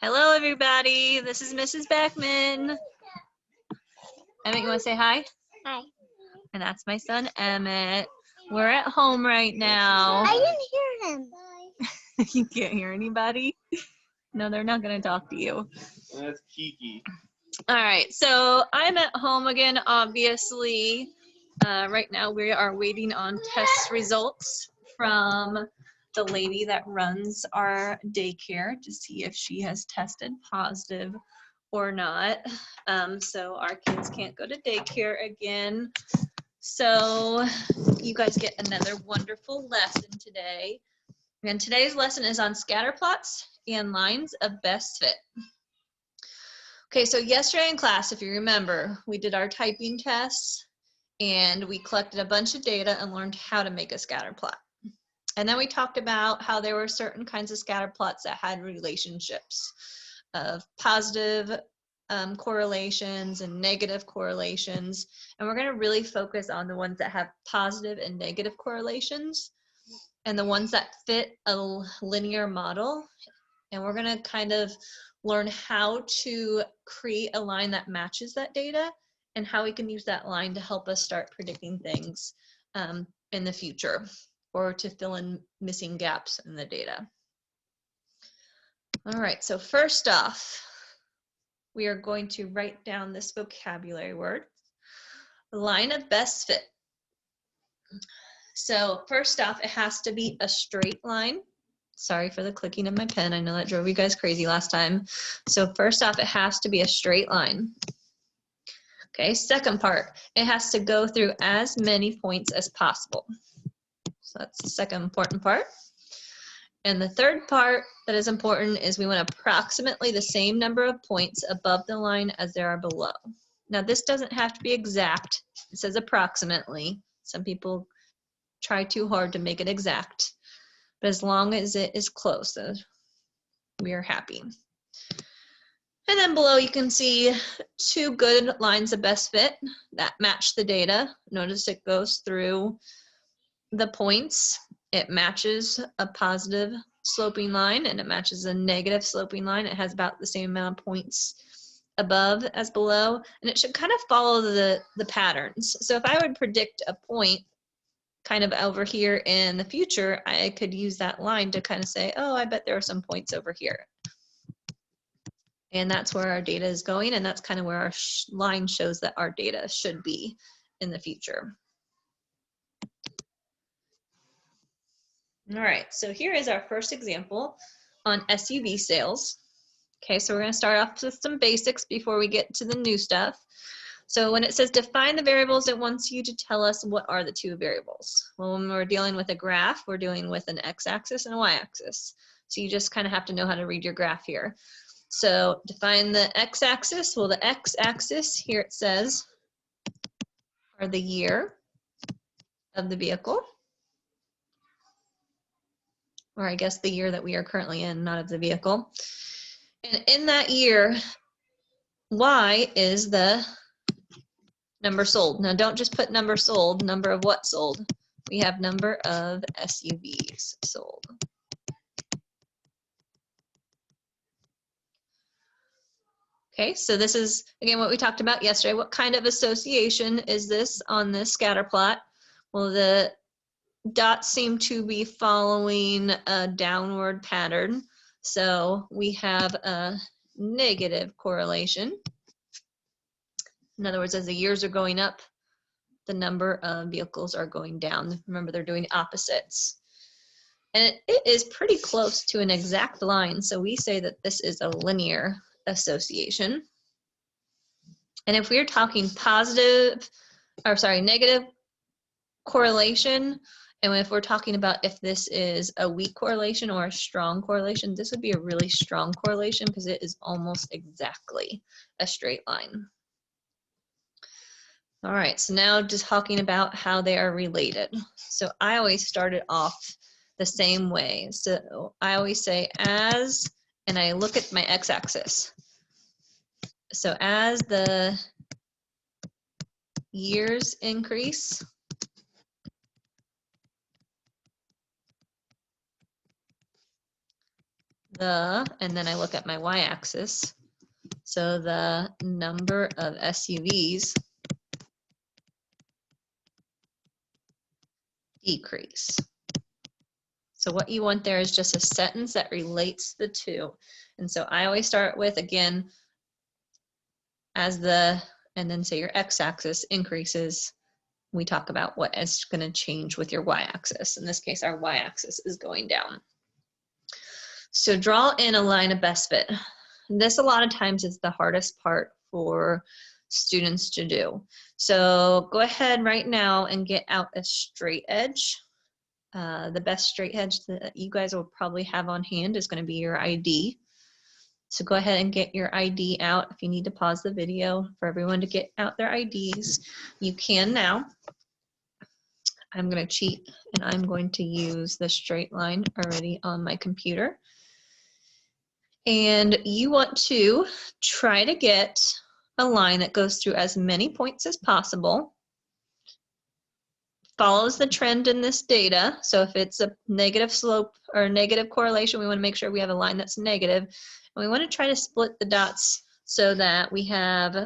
Hello, everybody. This is Mrs. Beckman. Emmett, you want to say hi? Hi. And that's my son, Emmett. We're at home right now. I didn't hear him. You can't hear anybody? No, they're not going to talk to you. That's Kiki. All right, so I'm at home again, obviously. Right now we are waiting on test results from the lady that runs our daycare to see if she has tested positive or not. So our kids can't go to daycare again. So you guys get another wonderful lesson today. And today's lesson is on scatter plots and lines of best fit. Okay, so yesterday in class, if you remember, we did our typing tests and we collected a bunch of data and learned how to make a scatter plot. And then we talked about how there were certain kinds of scatter plots that had relationships of positive correlations and negative correlations. And we're going to really focus on the ones that have positive and negative correlations and the ones that fit a linear model. And we're going to kind of learn how to create a line that matches that data and how we can use that line to help us start predicting things in the future or to fill in missing gaps in the data. All right, so first off, we are going to write down this vocabulary word, line of best fit. So first off, it has to be a straight line. Sorry for the clicking of my pen. I know that drove you guys crazy last time. So first off, it has to be a straight line. Okay, second part, it has to go through as many points as possible. So that's the second important part. And the third part that is important is we want approximately the same number of points above the line as there are below. Now this doesn't have to be exact. It says approximately. Some people try too hard to make it exact. But as long as it is close, we are happy. And then below you can see two good lines of best fit that match the data. Notice it goes through the points. It matches a positive sloping line and it matches a negative sloping line. It has about the same amount of points above as below, and it should kind of follow the patterns. So if I would predict a point kind of over here in the future, I could use that line to kind of say, oh, I bet there are some points over here. And that's where our data is going, and that's kind of where our line shows that our data should be in the future. All right, so here is our first example on SUV sales. Okay, so we're going to start off with some basics before we get to the new stuff. So when it says define the variables, it wants you to tell us what are the two variables. Well, when we're dealing with a graph, we're dealing with an x-axis and a y-axis. So you just kind of have to know how to read your graph here. So define the x-axis. Well, the x-axis here it says are the year of the vehicle. Or I guess the year that we are currently in, not of the vehicle. And in that year, y is the number sold. Now don't just put number sold, number of what sold. We have number of SUVs sold. Okay, so this is, again, what we talked about yesterday. What kind of association is this on this scatter plot? Well, the dots seem to be following a downward pattern. So we have a negative correlation. In other words, as the years are going up, the number of vehicles are going down. Remember, they're doing opposites. And it is pretty close to an exact line. So we say that this is a linear association. And if we're talking negative correlation, and if we're talking about if this is a weak correlation or a strong correlation, this would be a really strong correlation because it is almost exactly a straight line. All right, so now just talking about how they are related. So I always start it off the same way. So I always say as, and I look at my x-axis. So as the years increase, and then I look at my y-axis, so the number of SUVs decrease. So what you want there is just a sentence that relates the two. And so I always start with, again, as the, and then say your x-axis increases. We talk about what is going to change with your y-axis. In this case, our y-axis is going down. So draw in a line of best fit. This a lot of times is the hardest part for students to do. So go ahead right now and get out a straight edge. The best straight edge that you guys will probably have on hand is going to be your ID. So go ahead and get your ID out. If you need to pause the video for everyone to get out their IDs, you can now. I'm going to cheat and I'm going to use the straight line already on my computer. And you want to try to get a line that goes through as many points as possible, follows the trend in this data. So if it's a negative slope or negative correlation, we want to make sure we have a line that's negative. And we want to try to split the dots so that we have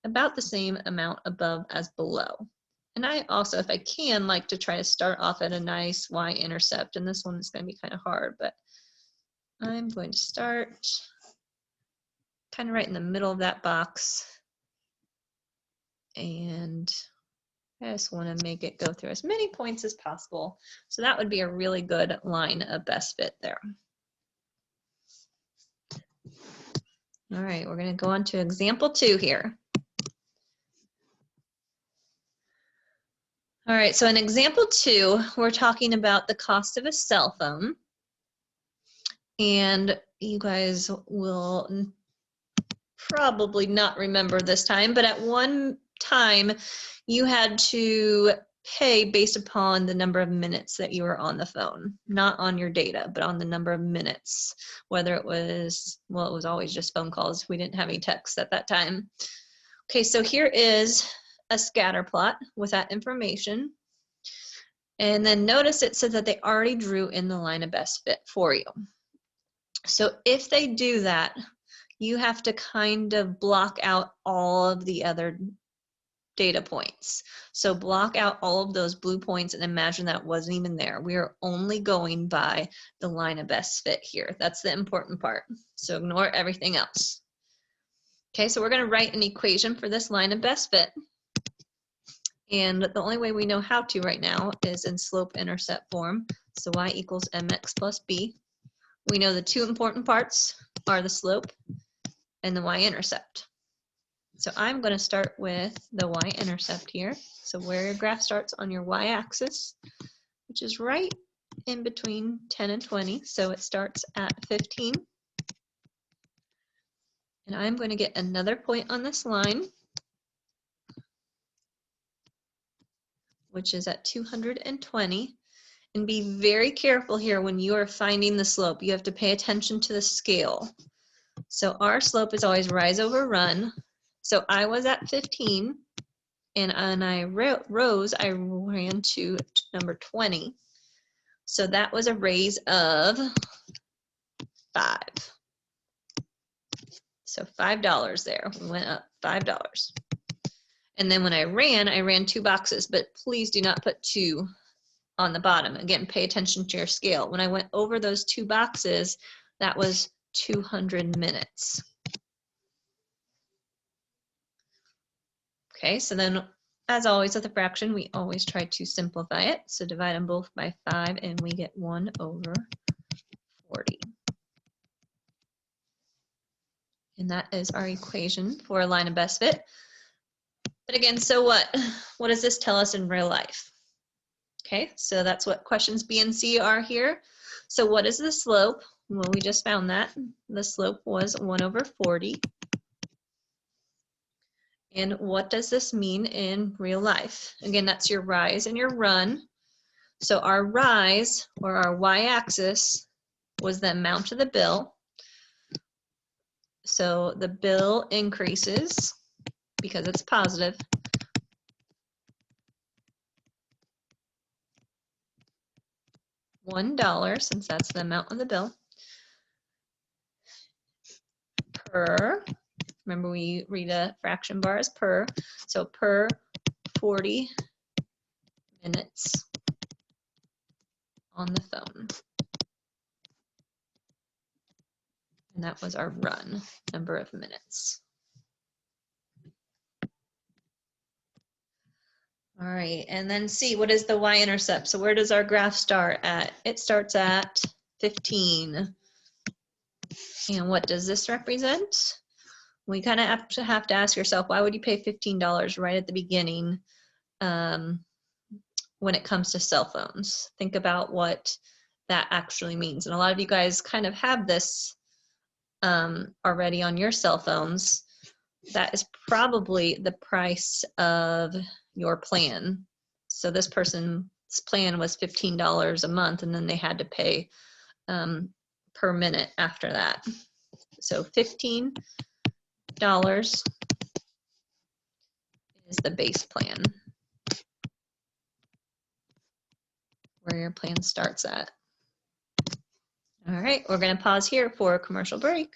about the same amount above as below. And I also, if I can, like to try to start off at a nice y-intercept. And this one is going to be kind of hard, but I'm going to start kind of right in the middle of that box. And I just want to make it go through as many points as possible. So that would be a really good line of best fit there. All right, we're going to go on to example 2 here. All right, so in example 2, we're talking about the cost of a cell phone. And you guys will probably not remember this time, but at one time you had to pay based upon the number of minutes that you were on the phone, not on your data, but on the number of minutes, whether it was, well, it was always just phone calls. We didn't have any texts at that time. Okay, so here is a scatter plot with that information. And then notice it says that they already drew in the line of best fit for you. So if they do that, you have to kind of block out all of the other data points. So block out all of those blue points and imagine that wasn't even there. We are only going by the line of best fit here. That's the important part. So ignore everything else. Okay, so we're going to write an equation for this line of best fit. And the only way we know how to right now is in slope-intercept form. So y equals mx plus b. We know the two important parts are the slope and the y-intercept. So I'm going to start with the y-intercept here. So where your graph starts on your y-axis, which is right in between 10 and 20. So it starts at 15. And I'm going to get another point on this line, which is at 220. And be very careful here when you are finding the slope. You have to pay attention to the scale. So our slope is always rise over run. So I was at 15, and I ran to number 20. So that was a raise of 5. So $5 there. We went up $5. And then when I ran 2 boxes, but please do not put 2 on the bottom. Again, pay attention to your scale. When I went over those 2 boxes, that was 200 minutes. Okay, so then as always with a fraction, we always try to simplify it. So divide them both by 5 and we get 1 over 40. And that is our equation for a line of best fit. But again, so what? What does this tell us in real life? Okay, so that's what questions B and C are here. So what is the slope? Well, we just found that. The slope was 1 over 40. And what does this mean in real life? Again, that's your rise and your run. So our rise, or our y-axis, was the amount of the bill. So the bill increases because it's positive. $1, since that's the amount of the bill. per, remember we read a fraction bar as per, so per 40 minutes on the phone. And that was our run, number of minutes. All right, and then C, what is the y-intercept? So where does our graph start at? It starts at 15. And what does this represent? We kind of have to ask yourself, why would you pay $15 right at the beginning when it comes to cell phones? Think about what that actually means. And a lot of you guys kind of have this already on your cell phones. That is probably the price of your plan. So this person's plan was $15 a month, and then they had to pay per minute after that. So $15 is the base plan, where your plan starts at. All right, we're going to pause here for a commercial break.